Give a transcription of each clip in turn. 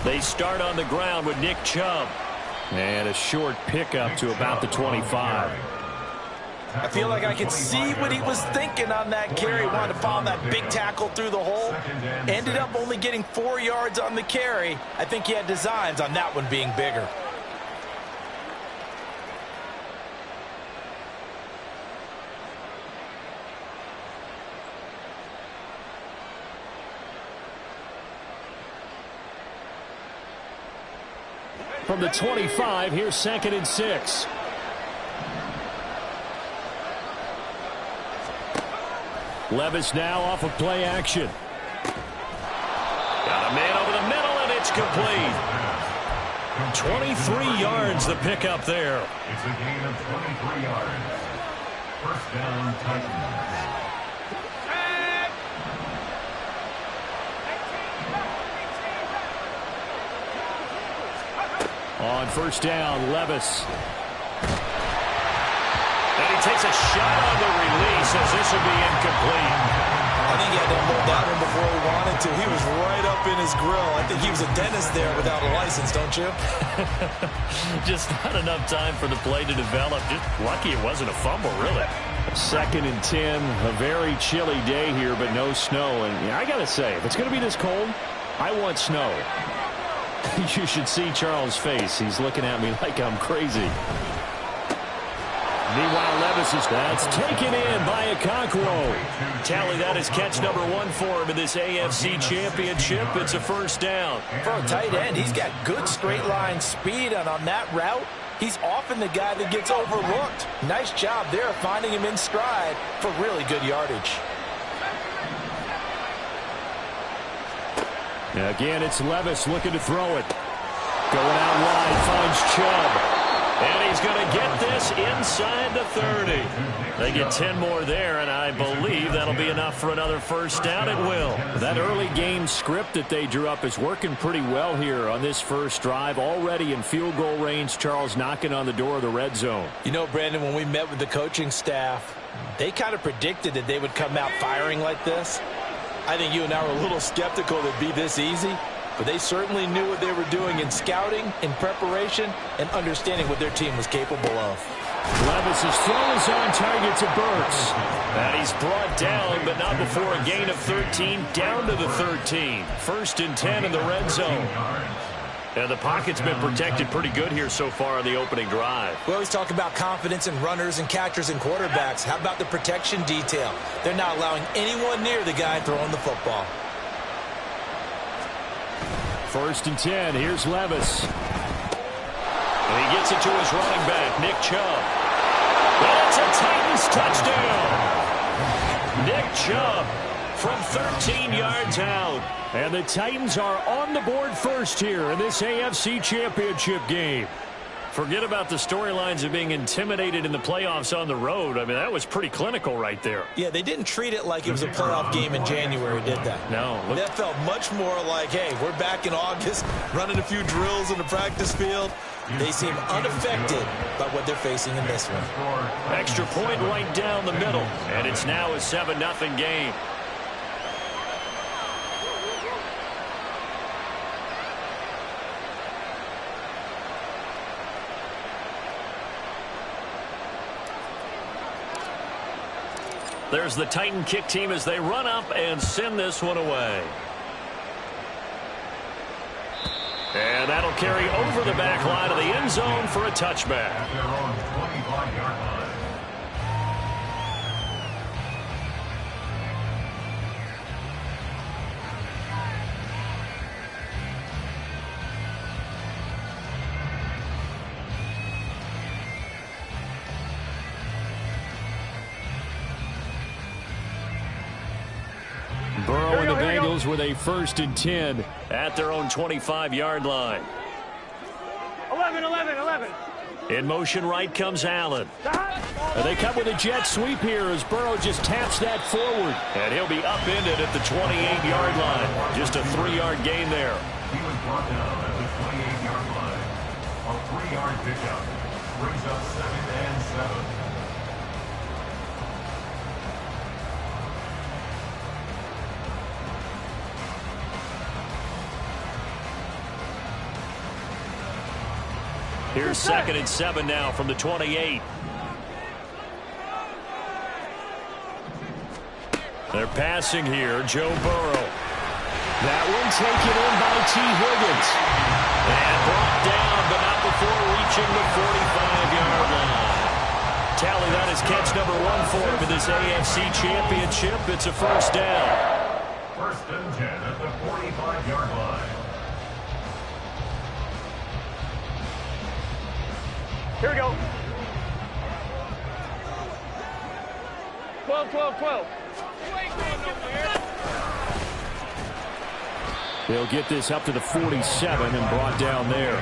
They start on the ground with Nick Chubb. And a short pickup to about the 25. I feel like I could see what he was thinking on that carry. Wanted to follow that big tackle through the hole. Ended up only getting 4 yards on the carry. I think he had designs on that one being bigger. From the 25, here's 2nd and 6. Levis now off of play action. Got a man over the middle, and it's complete. 23 yards the pickup there. It's a gain of 23 yards. First down, Titans. On first down, Levis. And he takes a shot on the release as this will be incomplete. I think he had to hold that one before he wanted to. He was right up in his grill. I think he was a dentist there without a license, don't you? Just not enough time for the play to develop. Just lucky it wasn't a fumble, really. 2nd and 10, a very chilly day here, but no snow. And I got to say, if it's going to be this cold, I want snow. You should see Charles' face. He's looking at me like I'm crazy. Meanwhile, Levis is that's taken in by Okonkwo. Tally that is catch number 1 for him in this AFC Championship. It's a first down. For a tight end, he's got good straight line speed, and on that route, he's often the guy that gets overlooked. Nice job there finding him in stride for really good yardage. Again, it's Levis looking to throw it. Going out wide, finds Chubb. And he's going to get this inside the 30. They get 10 more there, and I believe that'll be enough for another first down. It will. That early game script that they drew up is working pretty well here on this first drive. Already in field goal range, Charles knocking on the door of the red zone. You know, Brandon, when we met with the coaching staff, they kind of predicted that they would come out firing like this. I think you and I were a little skeptical it'd be this easy, but they certainly knew what they were doing in scouting, in preparation, and understanding what their team was capable of. Levis' throw is on target to Burks. And he's brought down, but not before a gain of 13, down to the 13. 1st and 10 in the red zone. And the pocket's been protected pretty good here so far on the opening drive. We always talk about confidence in runners and catchers and quarterbacks. How about the protection detail? They're not allowing anyone near the guy throwing the football. 1st and 10. Here's Levis. And he gets it to his running back, Nick Chubb. That's a Titans touchdown. Nick Chubb from 13 yards out. And the Titans are on the board first here in this AFC Championship game. Forget about the storylines of being intimidated in the playoffs on the road. I mean, that was pretty clinical right there. Yeah, they didn't treat it like it was a playoff game in January, did they? No. That felt much more like, hey, we're back in August, running a few drills in the practice field. They seem unaffected by what they're facing in this one. Extra point right down the middle. And it's now a 7-0 game. There's the Titan kick team as they run up and send this one away. And that'll carry over the back line of the end zone for a touchback. Burrow and the Bengals with a 1st and 10 at their own 25-yard line. 11. In motion right comes Allen. And they come with a jet sweep here as Burrow just taps that forward. And he'll be upended at the 28-yard line. Just a 3-yard gain there. He was brought down at the 28-yard line. A 3-yard pickup brings up 2nd and 7. Here's 2nd and 7 now from the 28. They're passing here. Joe Burrow. That one taken in by T. Higgins. And brought down, but not before reaching the 45-yard line. Tally, that is catch number 1 for him in this AFC Championship. It's a first down. 1st and 10 at the 45-yard line. Here we go. 12, 12, 12. They'll get this up to the 47 and brought down there.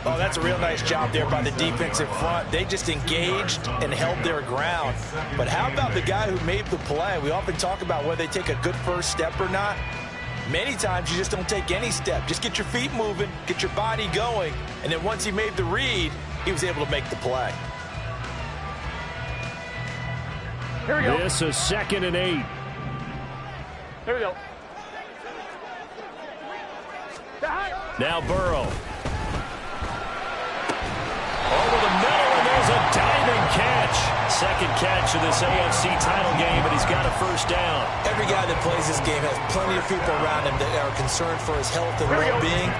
Oh, that's a real nice job there by the defensive front. They just engaged and held their ground. But how about the guy who made the play? We often talk about whether they take a good first step or not. Many times you just don't take any step. Just get your feet moving, get your body going, and then once he made the read, he was able to make the play. Here we go. This is 2nd and 8. Here we go. Now Burrow. Over the middle, and there's a diving catch. 2nd catch of this AFC title game, and he's got a first down. Every guy that plays this game has plenty of people around him that are concerned for his health and well-being.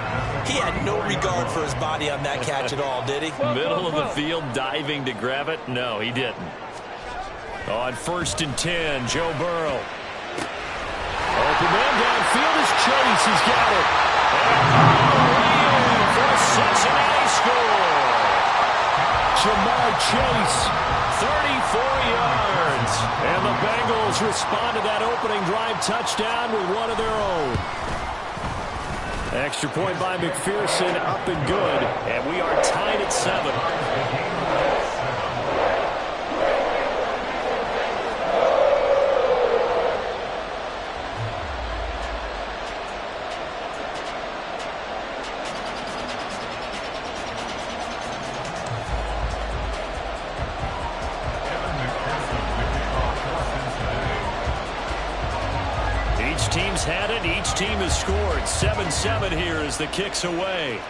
He had no regard for his body on that catch at all, did he? Middle of the field, diving to grab it? No, he didn't. On 1st and 10, Joe Burrow. Open man downfield is Chase. He's got it. And for a Cincinnati score. Jamar Chase, 34 yards. And the Bengals respond to that opening drive touchdown with one of their own. Extra point by McPherson, up and good. And we are tied at 7. Team's had it. Each team has scored. 7-7 here as the kick's away.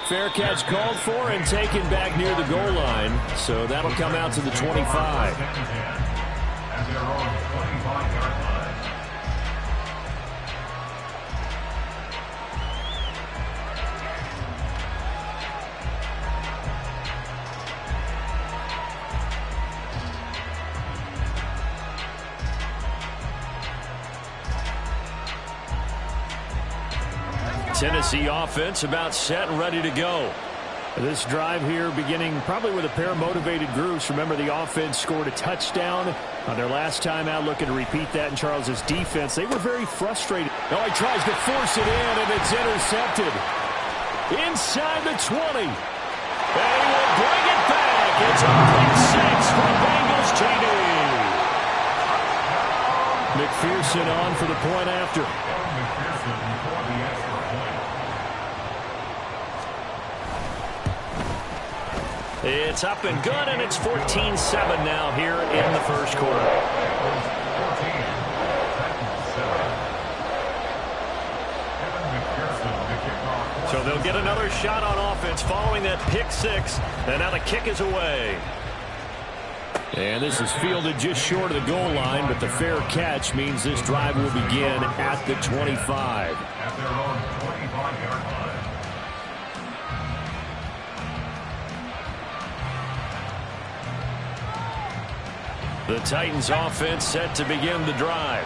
Fair catch called for and taken back near the goal line. So that'll come out to the 25. At their own 25-yard line. Tennessee offense about set and ready to go. This drive here beginning probably with a pair of motivated groups. Remember, the offense scored a touchdown on their last time out, looking to repeat that in Charles's defense. They were very frustrated. Oh, he tries to force it in, and it's intercepted. Inside the 20. And he will bring it back. It's a pick 6 for Bengals TD. McPherson on for the point after. McPherson before the extra point. It's up and good, and it's 14-7 now here in the first quarter. So they'll get another shot on offense following that pick 6, and now the kick is away. And this is fielded just short of the goal line, but the fair catch means this drive will begin at the 25. At their own 25-yard line. The Titans offense set to begin the drive.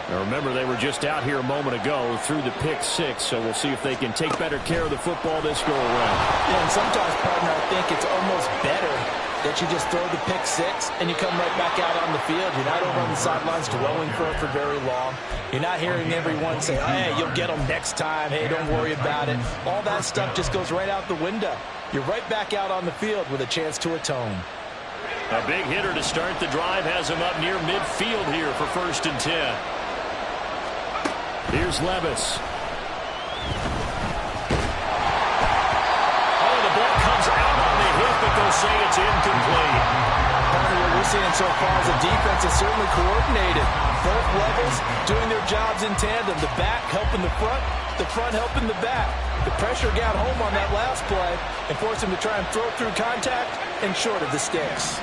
Now remember, they were just out here a moment ago through the pick 6, so we'll see if they can take better care of the football this go around. Yeah, and sometimes, partner, I think it's almost better that you just throw the pick 6 and you come right back out on the field. You're not over on the sidelines dwelling for it for very long. You're not hearing everyone say, hey, you'll get them next time. Hey, don't worry about it. All that stuff just goes right out the window. You're right back out on the field with a chance to atone. A big hitter to start the drive has him up near midfield here for 1st and 10. Here's Levis. Oh, the ball comes out on the hip, but they'll say it's incomplete. We're seeing so far is a defense that's certainly coordinated. Both levels doing their jobs in tandem. The back helping the front helping the back. The pressure got home on that last play and forced him to try and throw through contact and short of the sticks.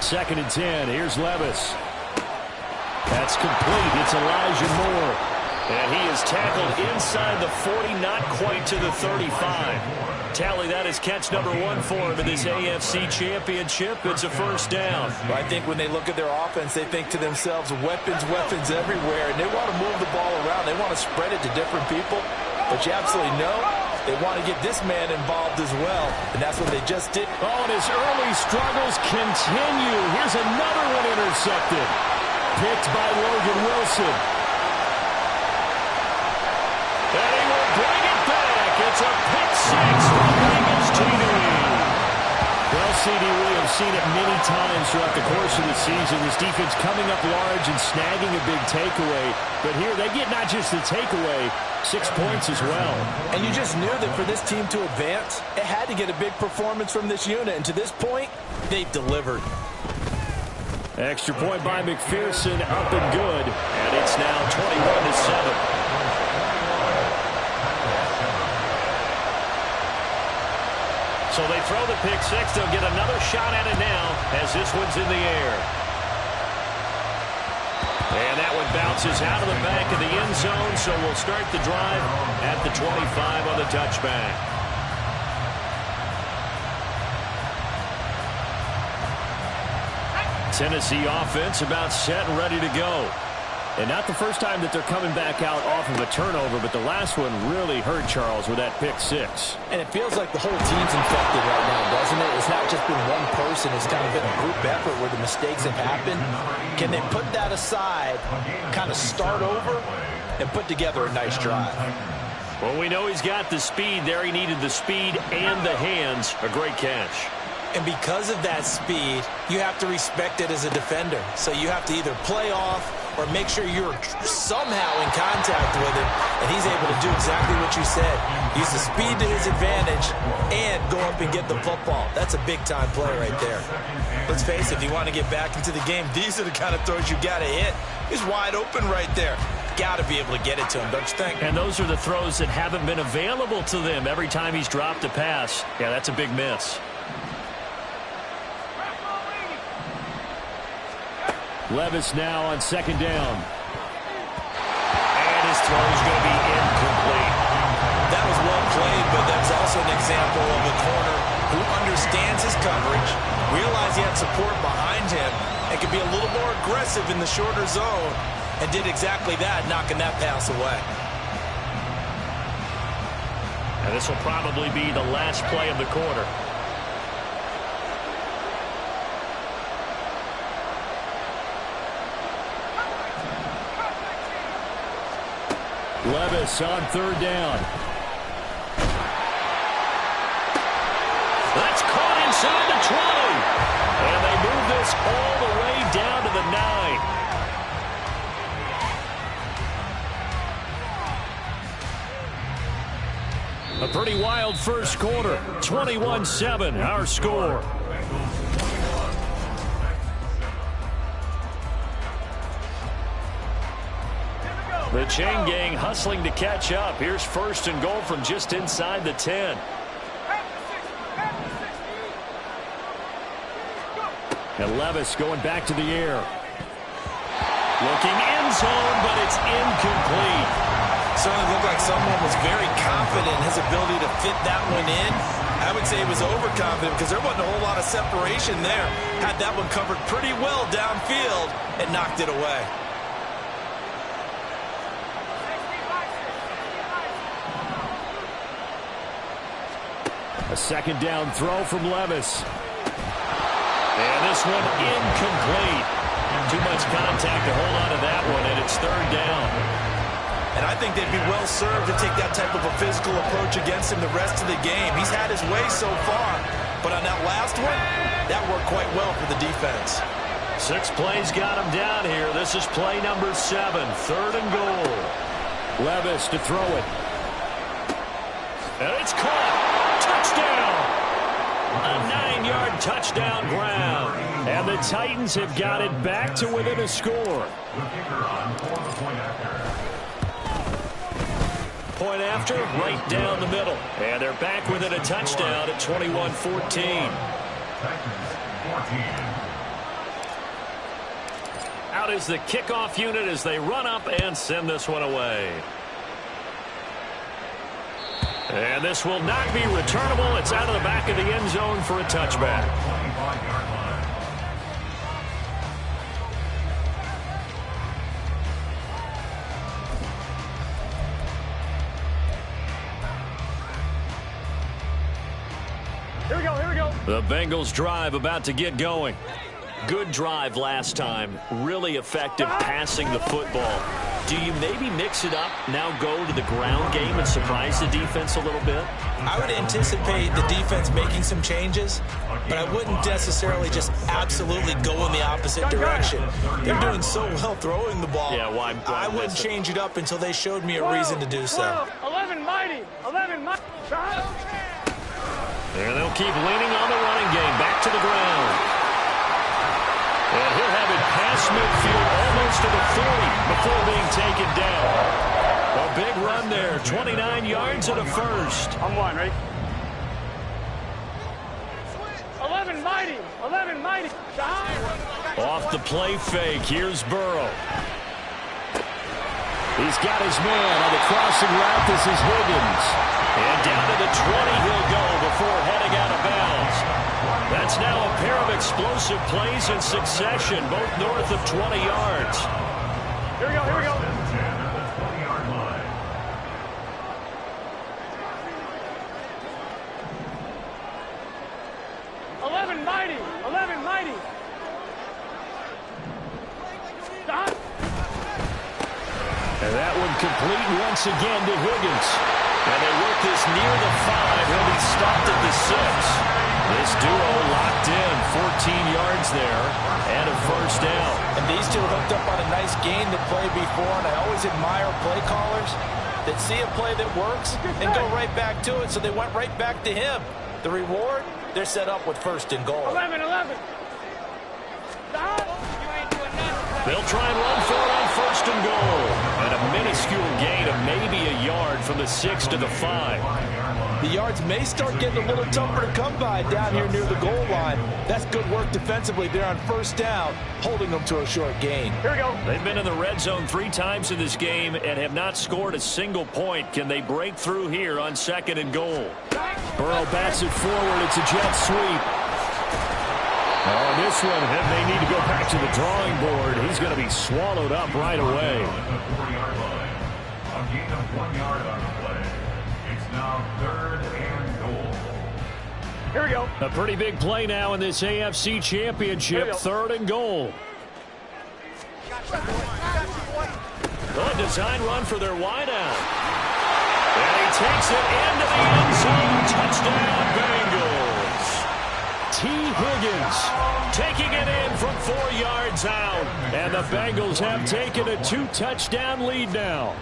2nd and 10. Here's Levis. That's complete. It's Elijah Moore. And he is tackled inside the 40, not quite to the 35. Tally that is catch number 1 for him in this AFC Championship. It's a first down. Well, I think when they look at their offense, they think to themselves, weapons everywhere, and they want to move the ball around. They want to spread it to different people, but you absolutely know they want to get this man involved as well, and that's what they just did. Oh, and his early struggles continue. Here's another one intercepted. Picked by Logan Wilson. And he will bring it back. It's a pick 6 from Bengals TD. Well, CD, we have seen it many times throughout the course of the season. This defense coming up large and snagging a big takeaway. But here they get not just the takeaway, 6 points as well. And you just knew that for this team to advance, it had to get a big performance from this unit. And to this point, they've delivered. Extra point by McPherson, up and good. And it's now 21-7. So they throw the pick 6. They'll get another shot at it now as this one's in the air. And that one bounces out of the back of the end zone, so we'll start the drive at the 25 on the touchback. Tennessee offense about set and ready to go. And not the first time that they're coming back out off of a turnover, but the last one really hurt Charles with that pick 6. And it feels like the whole team's infected right now, doesn't it? It's not just been one person. It's kind of been a group effort where the mistakes have happened. Can they put that aside, kind of start over, and put together a nice drive? Well, we know he's got the speed there. He needed the speed and the hands. A great catch. And because of that speed, you have to respect it as a defender. So you have to either play off or make sure you're somehow in contact with him. And he's able to do exactly what you said. Use the speed to his advantage and go up and get the football. That's a big-time play right there. Let's face it, if you want to get back into the game, these are the kind of throws you got to hit. He's wide open right there. Got to be able to get it to him, don't you think? And those are the throws that haven't been available to them every time he's dropped a pass. Yeah, that's a big miss. Levis now on 2nd down. And his throw is going to be incomplete. That was well played, but that's also an example of a corner who understands his coverage, realized he had support behind him, and could be a little more aggressive in the shorter zone, and did exactly that, knocking that pass away. And this will probably be the last play of the quarter. Levis on 3rd down. That's caught inside the 20. And they move this all the way down to the 9. A pretty wild first quarter. 21-7, our score. The chain gang hustling to catch up. Here's 1st and goal from just inside the 10. And Levis going back to the air. Looking end zone, but it's incomplete. Certainly looked like someone was very confident in his ability to fit that one in. I would say he was overconfident because there wasn't a whole lot of separation there. Had that one covered pretty well downfield and knocked it away. A 2nd down throw from Levis. And this one incomplete. Too much contact to hold on to that one, and it's 3rd down. And I think they'd be well served to take that type of a physical approach against him the rest of the game. He's had his way so far, but on that last one, that worked quite well for the defense. 6 plays got him down here. This is play number 7, 3rd and goal. Levis to throw it. And it's caught. Touchdown. A 20-yard touchdown ground. And the Titans have got it back to within a score. The kicker on for the point after. Point after, right down the middle. And they're back within a touchdown at 21-14. Titans 14. Out is the kickoff unit as they run up and send this one away. And this will not be returnable. It's out of the back of the end zone for a touchback. 25-yard line. Here we go, here we go. The Bengals drive about to get going. Good drive last time. Really effective passing the football. Do you maybe mix it up, now go to the ground game and surprise the defense a little bit? I would anticipate the defense making some changes, but I wouldn't necessarily just absolutely go in the opposite direction. They're doing so well throwing the ball. Yeah, why I wouldn't change it up until they showed me a reason to do so. 11 mighty. 11 mighty. And they'll keep leaning on the running game. Back to the ground. And he'll have it past midfield almost to the 40 before being taken down. A big run there. 29 yards and a first. I'm one, ready? 11 mighty. 11 mighty. Off the play fake. Here's Burrow. He's got his man on the crossing route. This is Higgins. And down to the 20 he'll go before heading out of bounds. That's now a pair of explosive plays in succession, both north of 20 yards. Here we go, here we go. 20-yard line. Mighty. 11 mighty. Stop. And that one complete once again to Higgins. And they work this near the 5. He'll be stopped at the 6. This duo locked in, 14 yards there, and a first down. And these two hooked up on a nice gain that played before, and I always admire play callers that see a play that works and go right back to it, so they went right back to him. The reward, they're set up with first and goal. 11. Stop. They'll try and run for it on first and goal. And a minuscule gain of maybe a yard from the 6 to the 5. The yards may start getting a little tougher to come by down here near the goal line. That's good work defensively. They're on first down, holding them to a short gain. Here we go. They've been in the red zone 3 times in this game and have not scored a single point. Can they break through here on second and goal? Burrow bats it forward. It's a jet sweep. Oh, this one, they need to go back to the drawing board. He's going to be swallowed up right away. At the 4-yard line. A gain of 1 yard on the play. It's now 3rd and goal. Here we go. A pretty big play now in this AFC Championship. 3rd and goal. Good design run for their wideout. And he takes it into the end zone. Touchdown, Bengals. T. Higgins taking it in from 4 yards out. And the Bengals have taken a 2-touchdown lead now.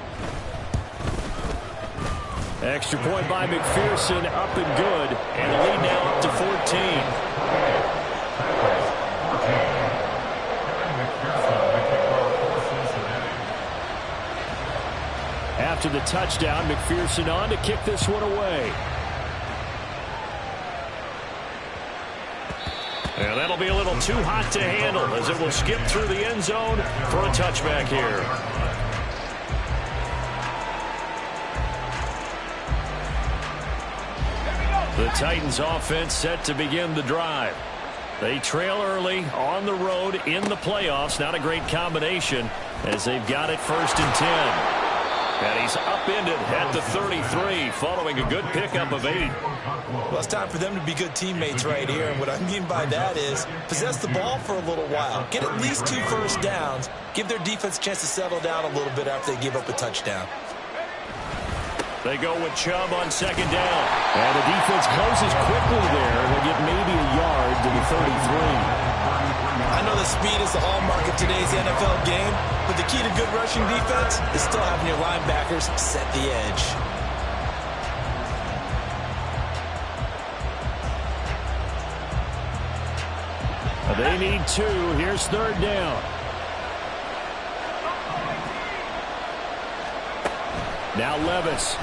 Extra point by McPherson, up and good. And the lead now up to 14. After the touchdown, McPherson on to kick this one away. And that'll be a little too hot to handle as it will skip through the end zone for a touchback here. The Titans offense set to begin the drive. They trail early on the road in the playoffs. Not a great combination as they've got it 1st and 10. And he's upended at the 33 following a good pickup of 8. Well, it's time for them to be good teammates right here. And what I mean by that is possess the ball for a little while. Get at least 2 first downs. Give their defense a chance to settle down a little bit after they give up a touchdown. They go with Chubb on 2nd down. And the defense closes quickly there. They'll get maybe a yard to the 33. I know that speed is the hallmark of today's NFL game, but the key to good rushing defense is still having your linebackers set the edge. They need 2. Here's 3rd down. Now Levis.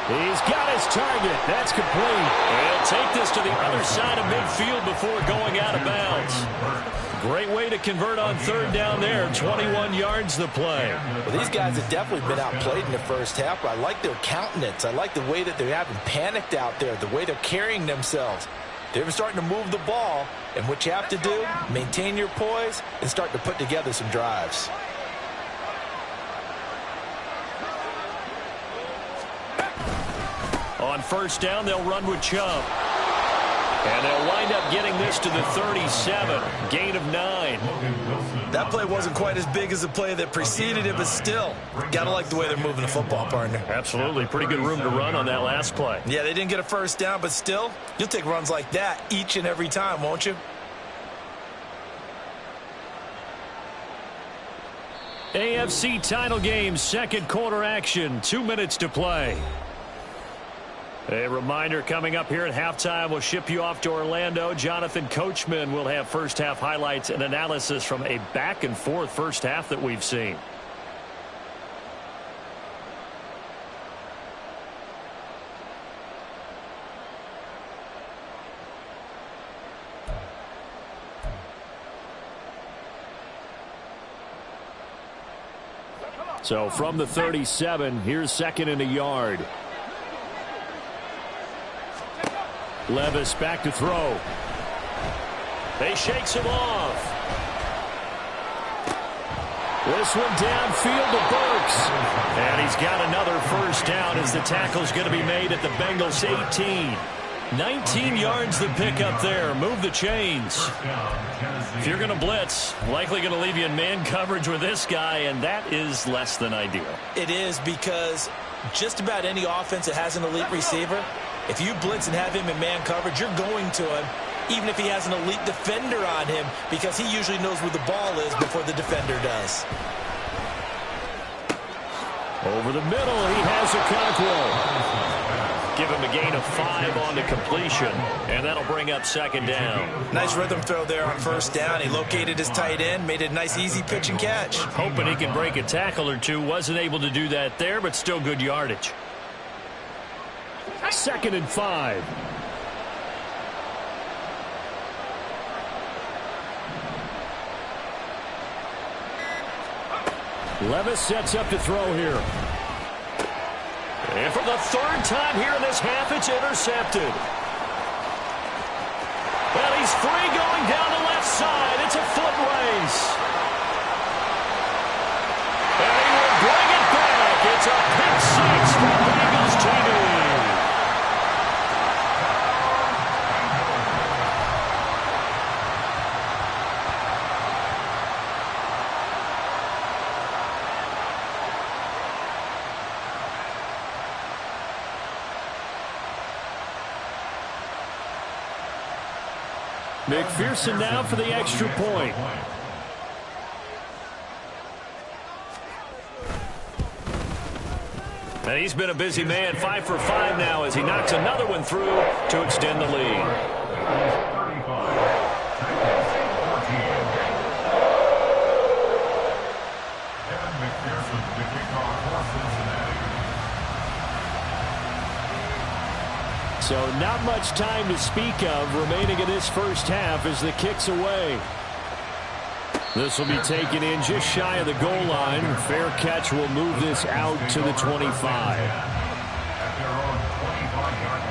He's got his target. That's complete. He'll take this to the other side of midfield before going out of bounds. Great way to convert on 3rd down there. 21 yards the play. Well, these guys have definitely been outplayed in the first half. I like their countenance. I like the way that they haven't panicked out there, the way they're carrying themselves. They're starting to move the ball, and what you have to do, maintain your poise and start to put together some drives. On 1st down, they'll run with Chubb. And they'll wind up getting this to the 37. Gain of 9. That play wasn't quite as big as the play that preceded it, but still, got to like the way they're moving the football, partner. Absolutely. Pretty good room to run on that last play. Yeah, they didn't get a 1st down, but still, you'll take runs like that each and every time, won't you? AFC title game, 2nd quarter action. 2 minutes to play. A reminder coming up here at halftime, we'll ship you off to Orlando. Jonathan Coachman will have first half highlights and analysis from a back-and-forth first half that we've seen. So from the 37, here's 2nd and a yard. Levis back to throw. They shakes him off. This one downfield to Burks. And he's got another 1st down as the tackle's going to be made at the Bengals 18. 19 yards the pick up there. Move the chains. If you're going to blitz, likely going to leave you in man coverage with this guy, and that is less than ideal. It is, because just about any offense that has an elite receiver, if you blitz and have him in man coverage, you're going to him, even if he has an elite defender on him, because he usually knows where the ball is before the defender does. Over the middle, he has a Conquo. Give him a gain of 5 on the completion, and that'll bring up 2nd down. Nice rhythm throw there on 1st down. He located his tight end, made it a nice, easy pitch and catch. Hoping he can break a tackle or two. Wasn't able to do that there, but still good yardage. 2nd and 5. Levis sets up to throw here. And for the 3rd time here in this half, it's intercepted. Well, he's free going down the left side. It's a foot race. And he will bring it back. It's a pick 6 for Bengals TV. McPherson now for the extra point. And he's been a busy man, 5 for 5 now as he knocks another one through to extend the lead. So not much time to speak of remaining in this first half as the kick's away. This will be taken in just shy of the goal line. Fair catch will move this out to the 25. At their own 25-yard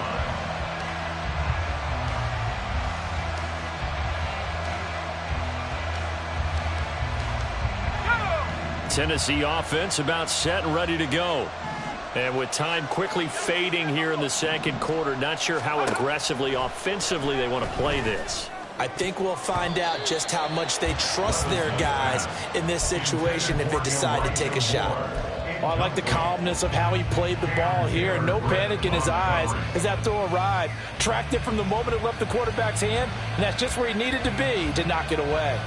line. Tennessee offense about set and ready to go. And with time quickly fading here in the 2nd quarter, not sure how aggressively, offensively they want to play this. I think we'll find out just how much they trust their guys in this situation if they decide to take a shot. Well, I like the calmness of how he played the ball here. No panic in his eyes as that throw arrived. Tracked it from the moment it left the quarterback's hand, and that's just where he needed to be to knock it away.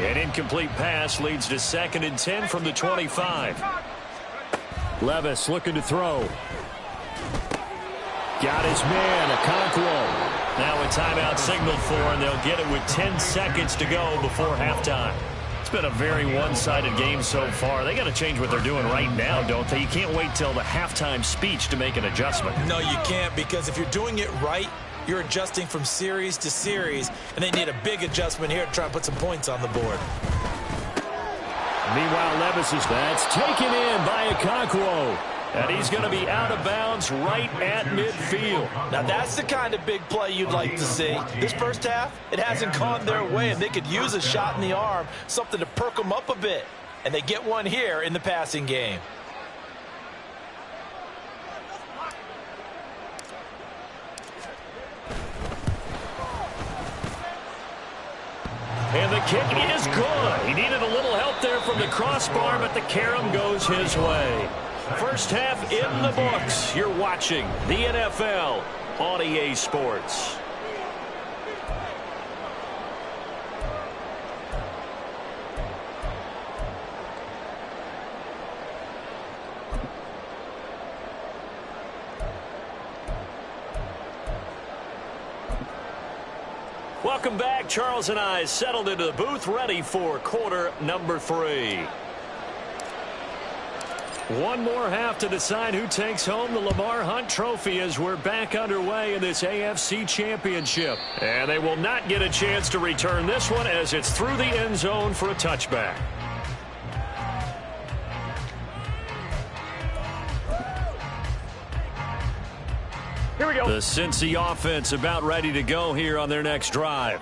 An incomplete pass leads to 2nd and 10 from the 25. Levis looking to throw. Got his man, Okonkwo. Now a timeout signaled for, and they'll get it with 10 seconds to go before halftime. It's been a very one-sided game so far. They got to change what they're doing right now, don't they? You can't wait till the halftime speech to make an adjustment. No, you can't, because if you're doing it right, you're adjusting from series to series, and they need a big adjustment here to try and put some points on the board. Meanwhile, Levis is that's taken in by Okonkwo. And he's going to be out of bounds right at midfield. Now, that's the kind of big play you'd like to see. This first half, it hasn't gone their way, and they could use a shot in the arm, something to perk them up a bit. And they get one here in the passing game. And the kick is good. He needed a little help there from the crossbar, but the carom goes his way. First half in the books. You're watching the NFL on EA Sports. Welcome back. Charles and I settled into the booth, ready for quarter number 3. One more half to decide who takes home the Lamar Hunt Trophy as we're back underway in this AFC Championship. And they will not get a chance to return this one as it's through the end zone for a touchback. Here we go. The Cincy offense about ready to go here on their next drive.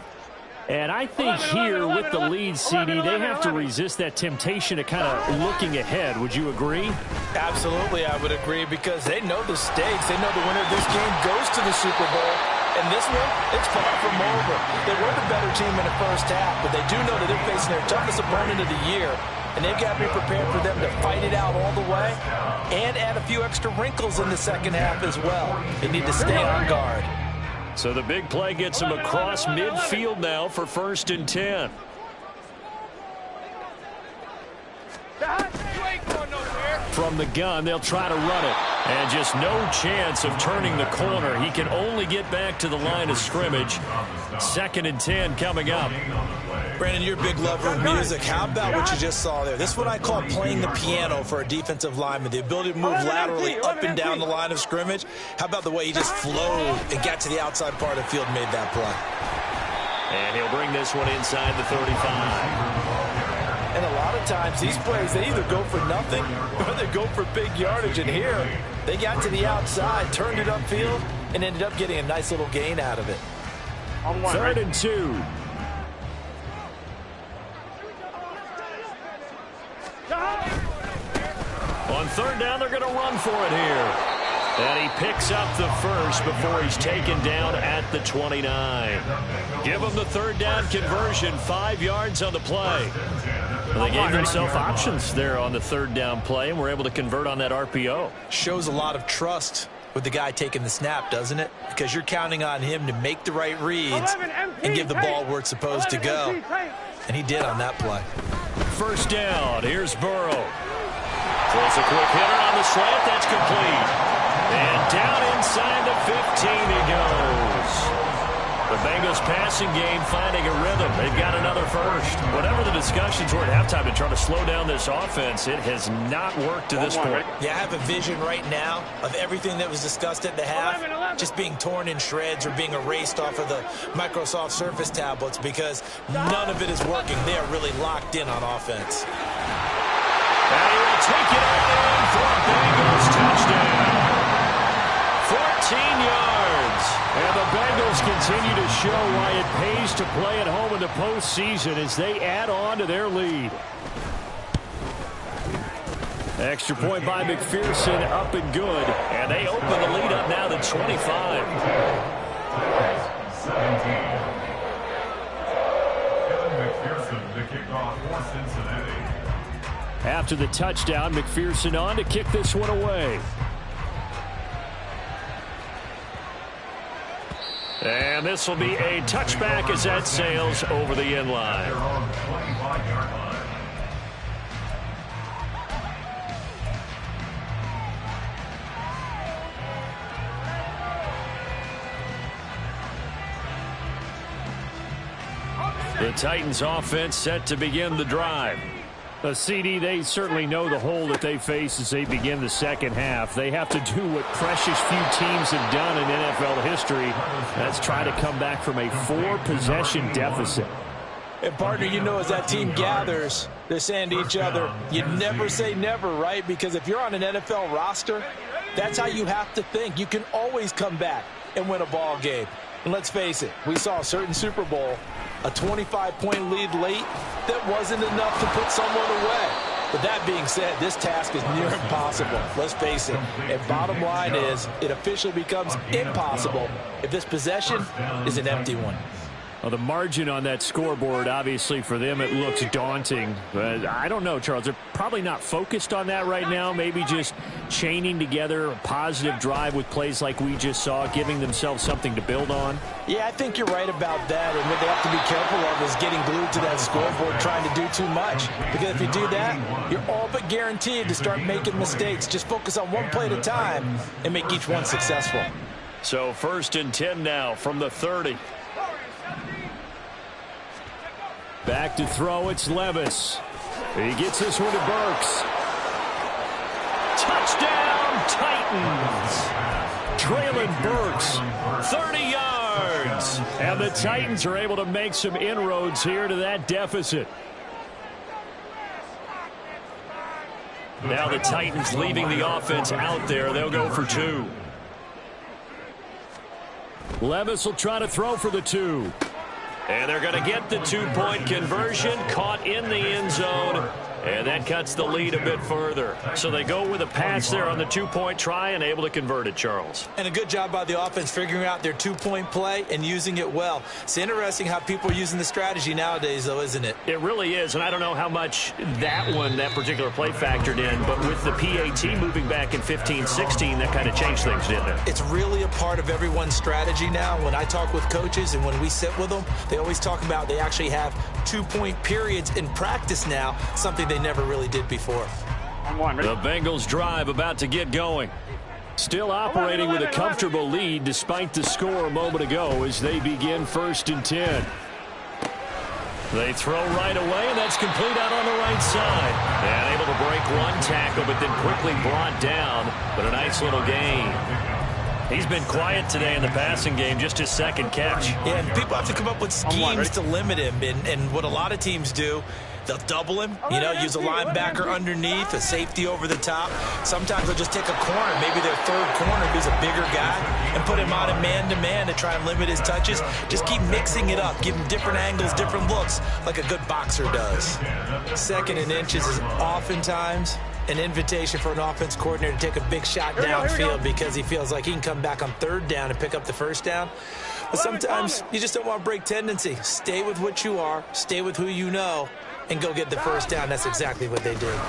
And I think here with the lead, CD, they have to resist that temptation of kind of looking ahead. Would you agree? Absolutely, I would agree, because they know the stakes. They know the winner of this game goes to the Super Bowl. And this one, it's far from over. They were the better team in the first half, but they do know that they're facing their toughest opponent of the year. And they've got to be prepared for them to fight it out all the way and add a few extra wrinkles in the second half as well. They need to stay on guard. So the big play gets them across midfield now for 1st and 10. From the gun, they'll try to run it. And just no chance of turning the corner. He can only get back to the line of scrimmage. 2nd and 10 coming up. Brandon, you're a big lover of music. How about what you just saw there? This is what I call playing the piano for a defensive lineman. The ability to move laterally up and down the line of scrimmage. How about the way he just flowed and got to the outside part of the field and made that play? And he'll bring this one inside the 35. And a lot of times, these plays, they either go for nothing or they go for big yardage. And here, they got to the outside, turned it upfield, and ended up getting a nice little gain out of it. 3rd and 2. On 3rd down, they're going to run for it here. And he picks up the first before he's taken down at the 29. Give him the 3rd down conversion, 5 yards on the play. Well, they gave themselves options there on the 3rd down play, and were able to convert on that RPO. Shows a lot of trust with the guy taking the snap, doesn't it? Because you're counting on him to make the right reads and give the ball where it's supposed to go. And he did on that play. 1st down, here's Burrow. Throws a quick hitter on the slant, that's complete. And down inside the 15 he goes. The Bengals passing game finding a rhythm. They've got another first. Whatever the discussions were at halftime to try to slow down this offense, it has not worked to this point. Yeah, I have a vision right now of everything that was discussed at the half just being torn in shreds or being erased off of the Microsoft Surface tablets, because none of it is working. They are really locked in on offense. And he will take it all in for a Bengals touchdown. 14 yards. And the Bengals continue to show why it pays to play at home in the postseason as they add on to their lead. Extra point by McPherson, up and good. And they open the lead up now to 25. 17. Kevin McPherson to kick off for Cincinnati. After the touchdown, McPherson on to kick this one away. And this will be a touchback as that sails over the end line. The Titans offense set to begin the drive. CD, they certainly know the hole that they face as they begin the second half. They have to do what precious few teams have done in NFL history. That's try to come back from a 4-possession deficit. And, partner, you know, as that team gathers, they're saying to each other, you never say never, right? Because if you're on an NFL roster, that's how you have to think. You can always come back and win a ball game. And let's face it, we saw a certain Super Bowl, a 25-point lead late that wasn't enough to put someone away. But that being said, this task is near impossible. Let's face it. And bottom line is, it officially becomes impossible if this possession is an empty one. Well, the margin on that scoreboard, obviously, for them, it looks daunting. But I don't know, Charles. They're probably not focused on that right now. Maybe just chaining together a positive drive with plays like we just saw, giving themselves something to build on. Yeah, I think you're right about that. And what they have to be careful of is getting glued to that scoreboard trying to do too much. Because if you do that, you're all but guaranteed to start making mistakes. Just focus on one play at a time and make each one successful. So 1st and 10 now from the 30. Back to throw, it's Levis. He gets this one to Burks. Touchdown, Titans. Trailing Burks, 30 yards. And the Titans are able to make some inroads here to that deficit. Now the Titans leaving the offense out there. They'll go for 2. Levis will try to throw for the 2. And they're going to get the 2-point conversion, caught in the end zone, and that cuts the lead a bit further. So they go with a pass there on the 2-point try and able to convert it, Charles. And a good job by the offense figuring out their 2-point play and using it well. It's interesting how people are using the strategy nowadays, though, isn't it? It really is, and I don't know how much that particular play factored in, but with the PAT moving back in 15-16, that kind of changed things, didn't it? It's really a part of everyone's strategy now. When I talk with coaches and when we sit with them, they always talk about they actually have 2-point periods in practice now, something they never really did before. The Bengals drive about to get going. Still operating with a comfortable lead despite the score a moment ago as they begin 1st and 10. They throw right away, and that's complete out on the right side. And able to break one tackle, but then quickly brought down. But a nice little gain. He's been quiet today in the passing game, just his 2nd catch. Yeah, and people have to come up with schemes to limit him. And what a lot of teams do, they'll double him, use a linebacker underneath, a safety over the top. Sometimes they'll just take a corner, maybe their 3rd corner, who's a bigger guy, and put him on a man-to-man to try and limit his touches. Just keep mixing it up, give him different angles, different looks, like a good boxer does. 2nd and inches is oftentimes an invitation for an offense coordinator to take a big shot downfield because he feels like he can come back on 3rd down and pick up the 1st down. But sometimes you just don't want to break tendency. Stay with what you are, stay with who you know, and go get the 1st down. That's exactly what they did.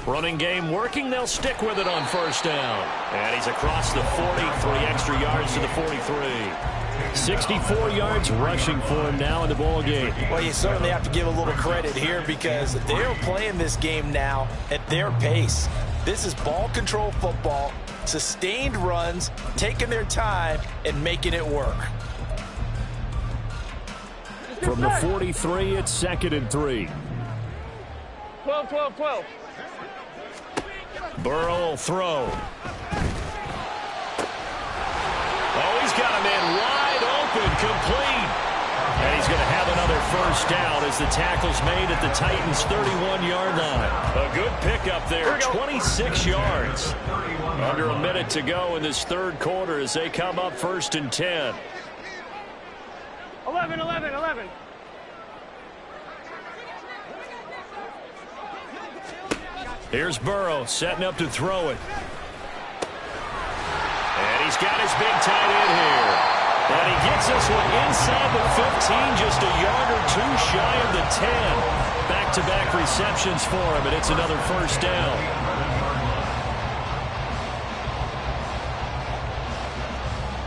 Running game working. They'll stick with it on 1st down. And he's across the 40, 3 extra yards to the 43. 64 yards rushing for him now in the ball game. Well, you certainly have to give a little credit here because they're playing this game now at their pace. This is ball control football, sustained runs, taking their time, and making it work. From the 43, it's 2nd and 3. 12, 12, 12. Burrow will throw. Oh, he's got him in wide open, complete. And he's going to have another 1st down as the tackle's made at the Titans' 31-yard line. A good pickup there, 26 yards. Under a minute to go in this 3rd quarter as they come up 1st and 10. 11, 11, 11. Here's Burrow setting up to throw it. And he's got his big tight end here. And he gets this one inside the 15, just a yard or 2 shy of the 10. Back-to-back receptions for him, and it's another 1st down.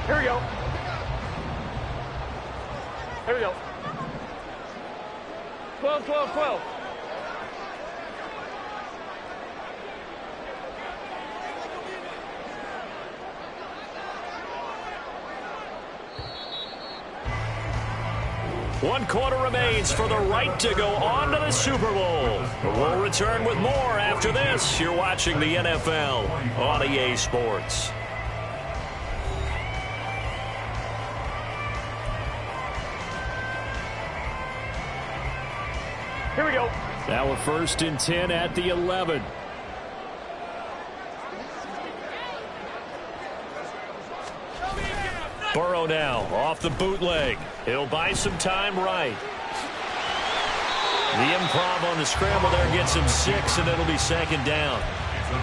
Here we go. Here we go. 12, 12, 12. 1 quarter remains for the right to go on to the Super Bowl. We'll return with more after this. You're watching the NFL on EA Sports. Here we go. Now a 1st and 10 at the 11. Burrow now off the bootleg. He'll buy some time right. The improv on the scramble there gets him 6, and it'll be 2nd down.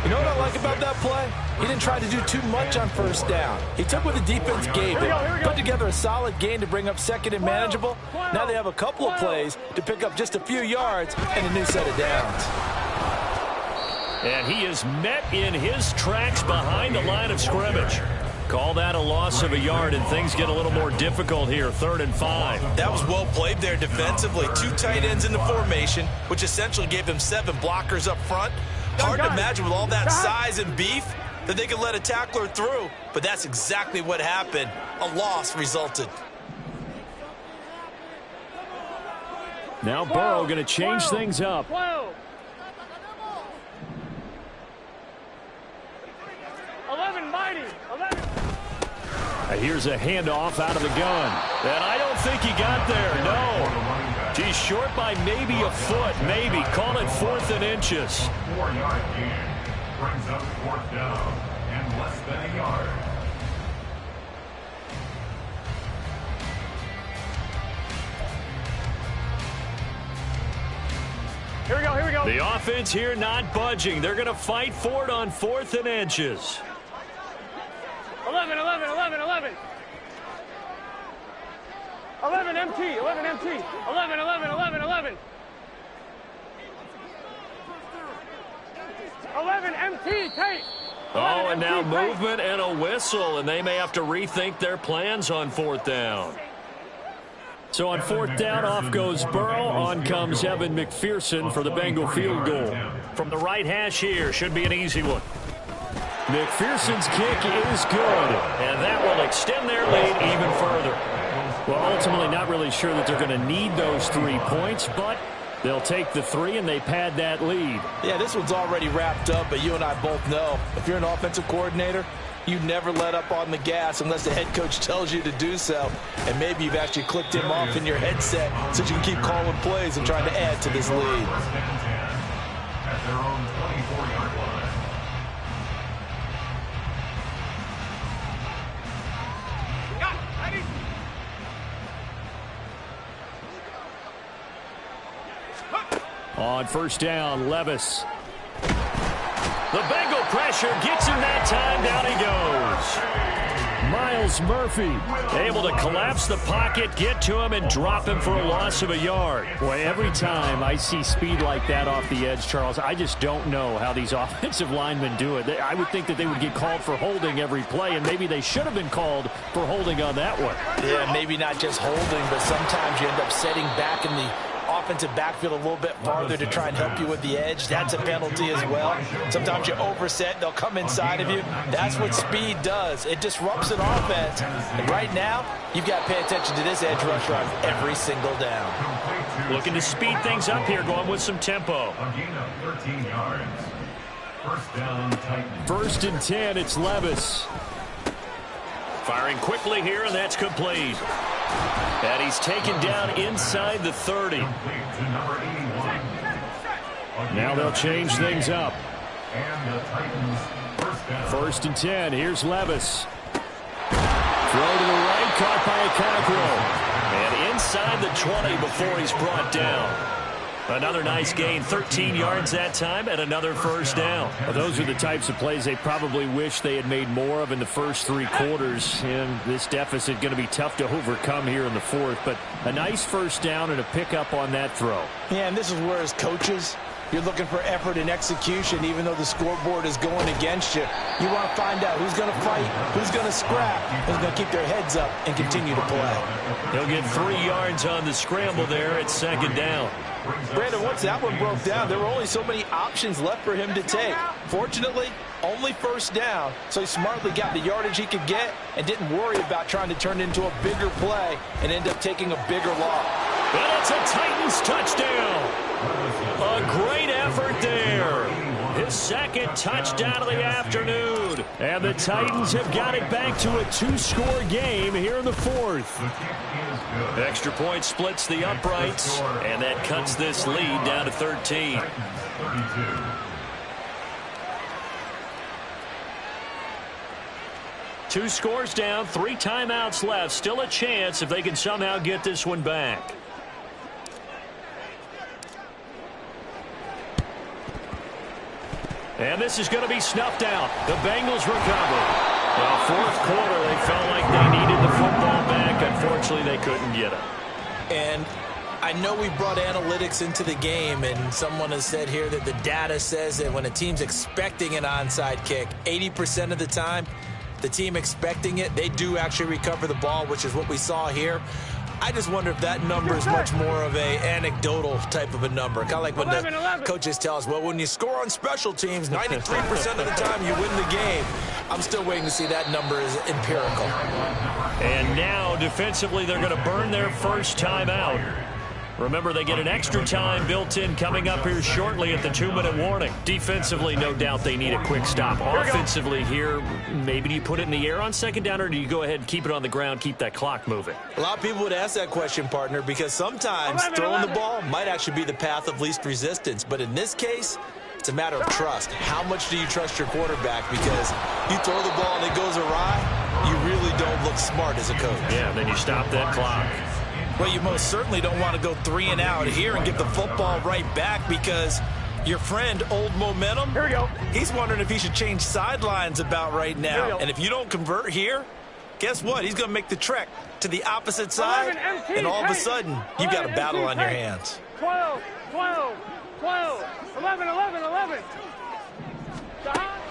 You know what I like about that play? He didn't try to do too much on 1st down. He took what the defense gave him, put together a solid gain to bring up 2nd and manageable. Now they have a couple of plays to pick up just a few yards and a new set of downs. And he is met in his tracks behind the line of scrimmage. Call that a loss of a yard, and things get a little more difficult here, 3rd and 5. That was well played there defensively. 2 tight ends in the formation, which essentially gave them 7 blockers up front. Hard to imagine with all that size and beef that they could let a tackler through, but that's exactly what happened. A loss resulted. Now Burrow going to change things up. 12. 11, mighty. 11. Here's a handoff out of the gun. And I don't think he got there, no. He's short by maybe a foot, maybe. Call it 4th and inches. 4-yard gain brings up 4th down and less than a yard. Here we go, here we go. The offense here not budging. They're going to fight for it on 4th and inches. 11, 11, 11, 11. 11 MT, 11 MT. 11, 11, 11, 11. 11 MT, Tate. Oh, and now movement and a whistle, and they may have to rethink their plans on 4th down. So on 4th down, off goes Burrow. On comes Evan McPherson for the Bengal field goal. From the right hash here, should be an easy one. McPherson's kick is good, and that will extend their lead even further. Well, ultimately not really sure that they're going to need those 3 points, but they'll take the 3 and they pad that lead. Yeah, this one's already wrapped up, but you and I both know if you're an offensive coordinator, you never let up on the gas unless the head coach tells you to do so. And maybe you've actually clicked him off in your headset so you can keep calling plays and trying to add to this lead. At their own 24-yard line. On 1st down, Levis. The Bengal pressure gets him that time. Down he goes. Miles Murphy able to collapse the pocket, get to him, and drop him for a loss of a yard. Boy, every time I see speed like that off the edge, Charles, I just don't know how these offensive linemen do it. I would think that they would get called for holding every play, and maybe they should have been called for holding on that one. Yeah, maybe not just holding, but sometimes you end up setting back in the offensive backfield a little bit farther to try and help you with the edge. That's a penalty as well. Sometimes you overset, they'll come inside of you. That's what speed does. It disrupts an offense. And right now, you've got to pay attention to this edge rusher on every single down. Looking to speed things up here, going with some tempo. A gain of 13 yards. 1st down, Titans. 1st and 10, it's Levis. Firing quickly here, and that's complete. And he's taken down inside the 30. Now they'll change things up. And the Titans, 1st down. 1st and 10, here's Levis. Throw to the right, caught by a Cockrell. And inside the 20 before he's brought down. Another nice gain, 13 yards that time, and another 1st down. Well, those are the types of plays they probably wish they had made more of in the first 3 quarters. And this deficit going to be tough to overcome here in the 4th. But a nice 1st down and a pickup on that throw. Yeah, and this is where as coaches, you're looking for effort and execution, even though the scoreboard is going against you. You want to find out who's going to fight, who's going to scrap, who's going to keep their heads up and continue to play. He'll get 3 yards on the scramble there at 2nd down. Brandon, once that one broke down, there were only so many options left for him to take. Fortunately, only 1st down, so he smartly got the yardage he could get and didn't worry about trying to turn it into a bigger play and end up taking a bigger loss. And it's a Titans touchdown. A great effort there. His second touchdown of the afternoon. And the Titans have got it back to a 2-score game here in the fourth. Extra point splits the uprights, and that cuts this lead down to 13. 2 scores down, 3 timeouts left. Still a chance if they can somehow get this one back. And this is going to be snuffed out. The Bengals recover. Well, fourth quarter, they felt like they needed the football back. Unfortunately, they couldn't get it. And I know we brought analytics into the game, and someone has said here that the data says that when a team's expecting an onside kick, 80% of the time, the team expecting it, they do actually recover the ball, which is what we saw here. I just wonder if that number is much more of a anecdotal type of a number. Kind of like when the coaches tell us, well, when you score on special teams, 93% of the time you win the game. I'm still waiting to see that number is empirical. And now, defensively, they're going to burn their first timeout. Remember, they get an extra time built in coming up here shortly at the 2-minute warning. Defensively, no doubt they need a quick stop. Offensively here, maybe do you put it in the air on second down, or do you go ahead and keep it on the ground, keep that clock moving? A lot of people would ask that question, partner, because sometimes throwing the ball might actually be the path of least resistance. But in this case, it's a matter of trust. How much do you trust your quarterback? Because you throw the ball and it goes awry, you really don't look smart as a coach. Yeah, then you stop that clock. Well, you most certainly don't want to go 3 and out here and get the football right back, because your friend, Old Momentum, Here we go. he's wondering if he should change sidelines about right now. And if you don't convert here, guess what? He's going to make the trek to the opposite side, and all of a sudden, you've got a battle on your hands. 12, 12, 12, 11, 11, 11.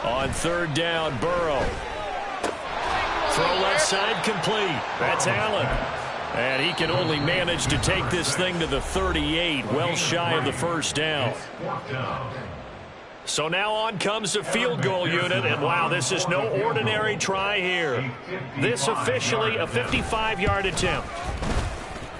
On third down, Burrow. Throw left side complete. That's Allen. And he can only manage to take this thing to the 38, well shy of the first down. So now on comes the field goal unit, and wow, this is no ordinary try here. This officially a 55-yard attempt.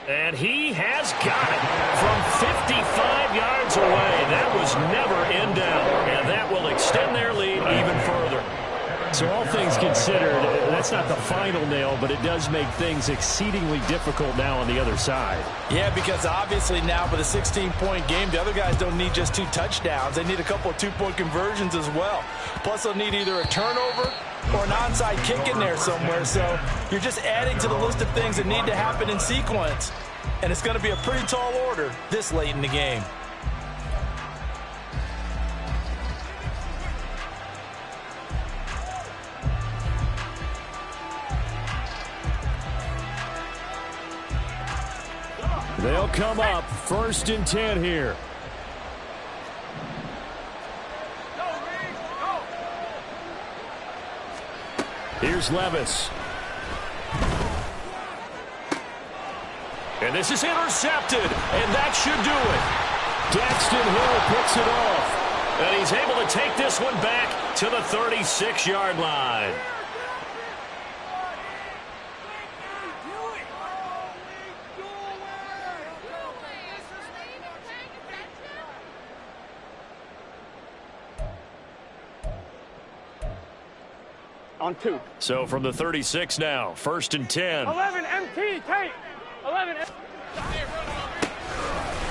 And he has got it from 55 yards away. That was never in doubt, and that will extend their lead even further. So all things considered, that's not the final nail, but it does make things exceedingly difficult now on the other side. Yeah, because obviously now with a 16-point game, the other guys don't need just 2 touchdowns. They need a couple of 2-point conversions as well. Plus, they'll need either a turnover or an onside kick in there somewhere. So you're just adding to the list of things that need to happen in sequence. And it's going to be a pretty tall order this late in the game. They'll come up 1st and 10 here. Here's Levis. And this is intercepted, and that should do it. Daxton Hill picks it off, and he's able to take this one back to the 36-yard line. On 2. So from the 36 now, 1st and 10. 11 MT, Tate. 11 MT.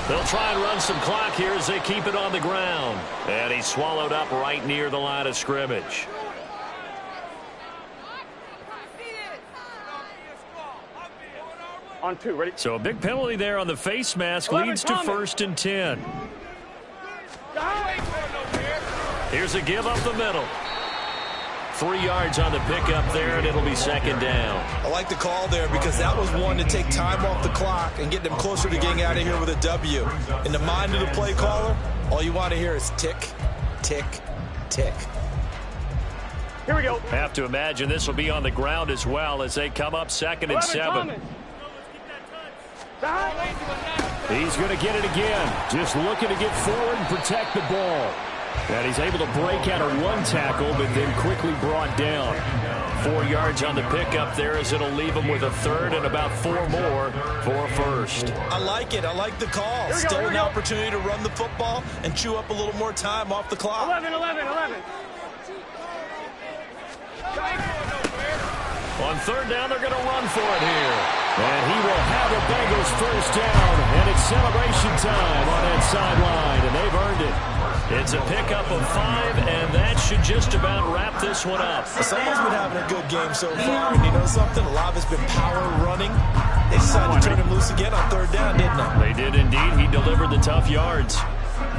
They'll try and run some clock here as they keep it on the ground. And he's swallowed up right near the line of scrimmage. On 2, ready? So a big penalty there on the face mask leads to 1st and 10. Here's a give up the middle. 3 yards on the pickup there, and it'll be 2nd down. I like the call there because that was one to take time off the clock and get them closer to getting out of here with a W. In the mind of the play caller, all you want to hear is tick, tick, tick. Here we go. Have to imagine this will be on the ground as well as they come up 2nd and 7. He's going to get it again. Just looking to get forward and protect the ball. And he's able to break out of 1 tackle, but then quickly brought down. 4 yards on the pickup there, as it'll leave them with a third and about 4 more for a first. I like it. I like the call. Still an opportunity to run the football and chew up a little more time off the clock. 11. On third down, they're going to run for it here. And he will have a Bengals first down. And it's celebration time on that sideline. And they've earned it. It's a pickup of 5, and that should just about wrap this one up. Someone's been having a good game so far. And you know something? A lot of it's been power running. They decided to turn him loose again on third down, didn't they? They did indeed. He delivered the tough yards.